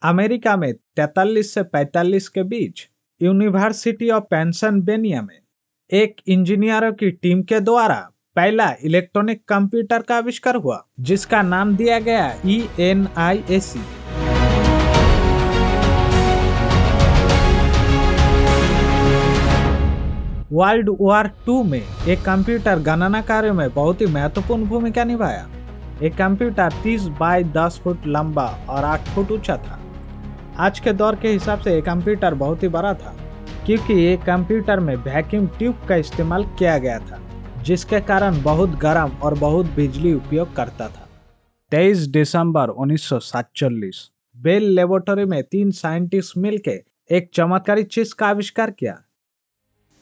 America में 43 से 45 के बीच यूनिवर्सिटी ऑफ पेंसिल्वेनिया में एक इंजीनियरों की टीम के द्वारा पहला इलेक्ट्रॉनिक कंप्यूटर का आविष्कार हुआ, जिसका नाम दिया गया ENIAC। वर्ल्ड वॉर 2 में एक कंप्यूटर गणना कार्य में बहुत ही महत्वपूर्ण भूमिका निभाया। एक कंप्यूटर 30 बाय 10 फुट लंबा और 8 फुट ऊंचा था। आज के दौर के हिसाब से ये कंप्यूटर बहुत ही बड़ा था, क्योंकि ये कंप्यूटर में वैक्यूम ट्यूब का इस्तेमाल किया गया था, जिसके कारण बहुत गर्म और बहुत बिजली उपयोग करता था। 23 दिसंबर 1947 बेल लेबोरेटरी में 3 साइंटिस्ट मिलकर एक चमत्कारी चीज का आविष्कार किया,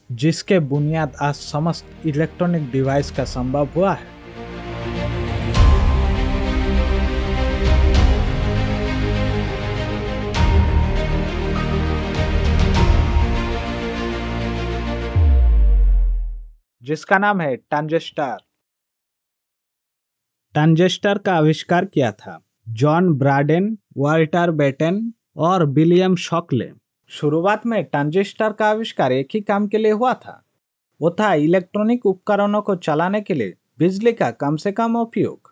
जिसके बुनियाद आज समस्त इलेक्ट्रॉनिक डिवाइस का संभव हुआ है। जिसका नाम है ट्रांजिस्टर। ट्रांजिस्टर का आविष्कार किया था जॉन ब्राडेन, वाल्टर बेटेन और विलियम शॉकले। शुरुआत में ट्रांजिस्टर का आविष्कार एक ही काम के लिए हुआ था, वो था इलेक्ट्रॉनिक उपकरणों को चलाने के लिए बिजली का कम से कम उपयोग।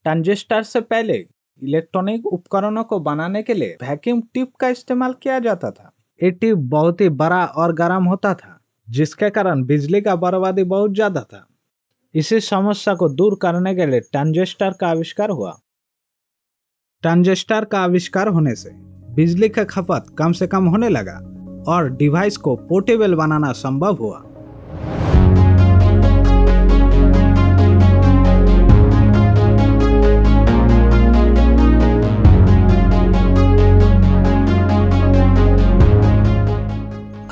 ट्रांजिस्टर से पहले इलेक्ट्रॉनिक उपकरणों को बनाने के लिए वैक्यूम ट्यूब का इस्तेमाल किया जाता था। ये ट्यूब बहुत ही बड़ा और गर्म होता था, जिसके कारण बिजली का बर्बादी बहुत ज्यादा था। इसी समस्या को दूर करने के लिए ट्रांजिस्टर का आविष्कार हुआ। ट्रांजिस्टर का आविष्कार होने से बिजली का खपत कम से कम होने लगा और डिवाइस को पोर्टेबल बनाना संभव हुआ।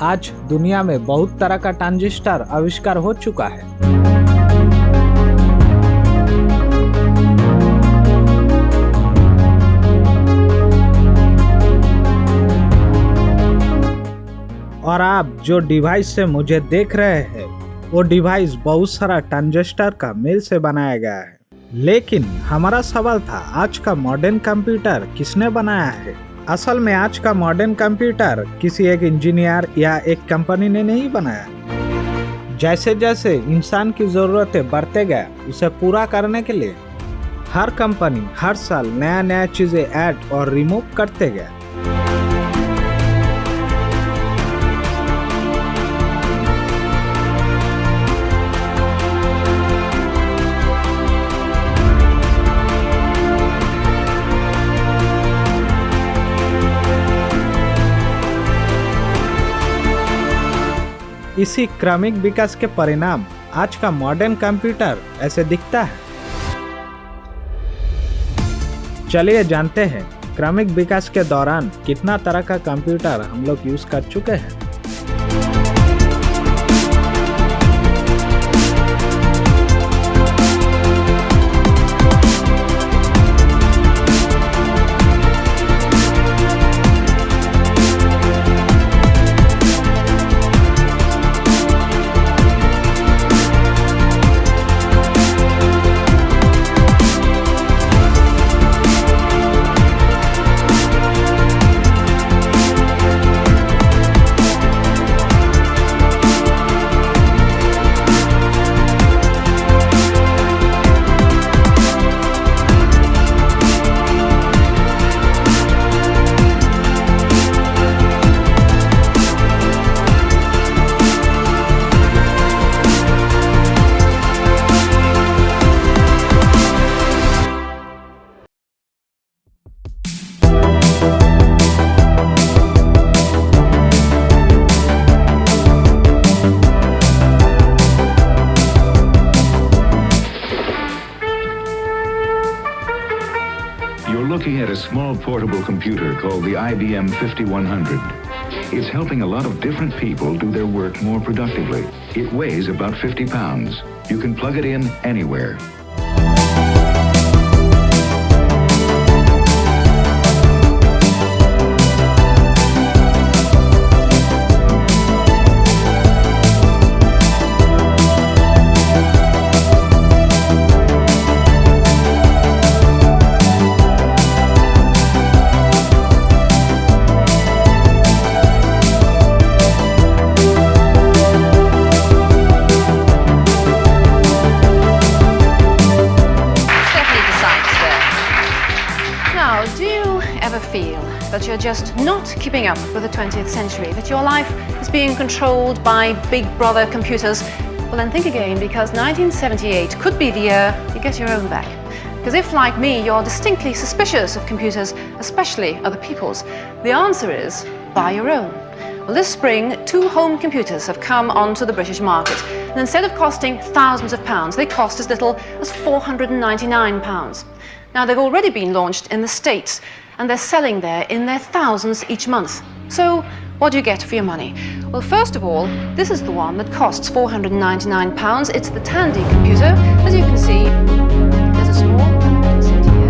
आज दुनिया में बहुत तरह का ट्रांजिस्टर आविष्कार हो चुका है। और आप जो डिवाइस से मुझे देख रहे हैं, वो डिवाइस बहुत सारा ट्रांजिस्टर का मेल से बनाया गया है। लेकिन हमारा सवाल था, आज का मॉडर्न कंप्यूटर किसने बनाया है? असल में आज का मॉडर्न कंप्यूटर किसी एक इंजीनियर या एक कंपनी ने नहीं बनाया। जैसे जैसे इंसान की जरूरतें बढ़ते गए, उसे पूरा करने के लिए हर कंपनी हर साल नया नया चीजें ऐड और रिमूव करते गए। इसी क्रमिक विकास के परिणाम आज का मॉडर्न कंप्यूटर ऐसे दिखता है। चलिए जानते हैं क्रमिक विकास के दौरान कितना तरह का कंप्यूटर हम लोग यूज कर चुके हैं। Looking at a small portable computer called the IBM 5100. It's helping a lot of different people do their work more productively. It weighs about 50 pounds. You can plug it in anywhere. Now, do you ever feel that you're just not keeping up with the 20th century, that your life is being controlled by big brother computers? Well, then think again, because 1978 could be the year you get your own back. Because if, like me, you're distinctly suspicious of computers, especially other people's, the answer is buy your own. Well, this spring, 2 home computers have come onto the British market, and instead of costing thousands of pounds, they cost as little as £499. Now, they've already been launched in the States, and they're selling there in their thousands each month. So, what do you get for your money? Well, first of all, this is the one that costs £499. It's the Tandy computer. As you can see, there's a small seat here.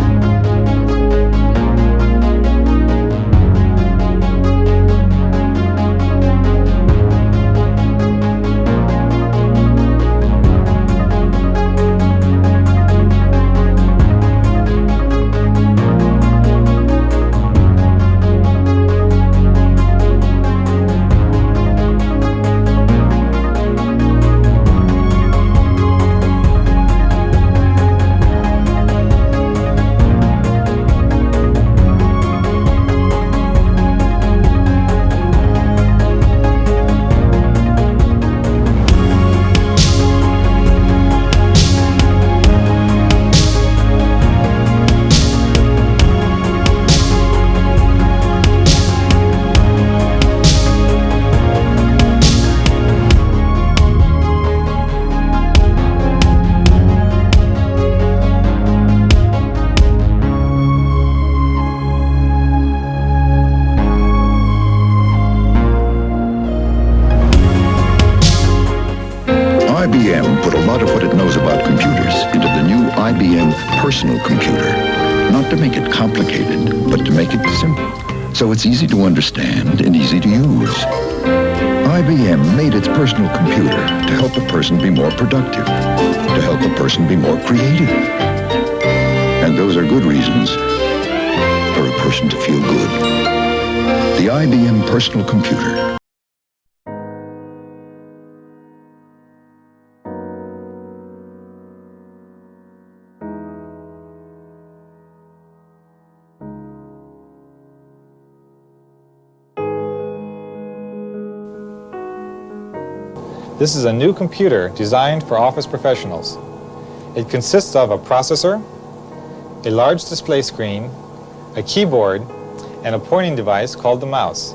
IBM put a lot of what it knows about computers into the new IBM personal computer. Not to make it complicated, but to make it simple. So it's easy to understand and easy to use. IBM made its personal computer to help a person be more productive, to help a person be more creative. And those are good reasons for a person to feel good. The IBM personal computer. This is a new computer designed for office professionals. It consists of a processor, a large display screen, a keyboard, and a pointing device called the mouse.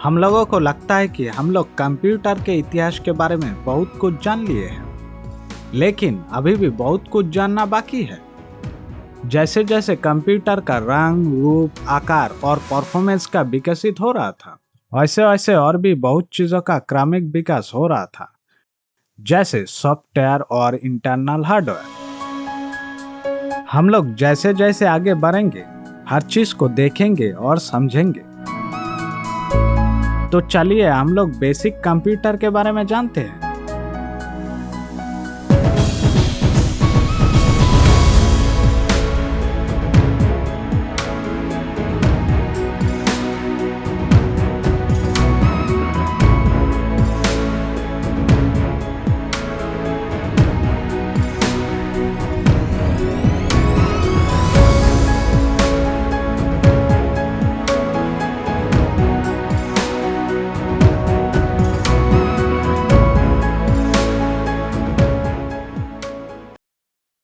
हम लोगों को लगता है कि हम लोग computer के इतिहास के बारे में बहुत कुछ जान लिए हैं, लेकिन अभी भी बहुत कुछ जानना बाकी है। जैसे जैसे कंप्यूटर का रंग, रूप, आकार और परफॉर्मेंस का विकसित हो रहा था, वैसे वैसे और भी बहुत चीजों का क्रमिक विकास हो रहा था, जैसे सॉफ्टवेयर और इंटरनल हार्डवेयर। हम लोग जैसे जैसे आगे बढ़ेंगे, हर चीज को देखेंगे और समझेंगे। तो चलिए हम लोग बेसिक कंप्यूटर के बारे में जानते हैं।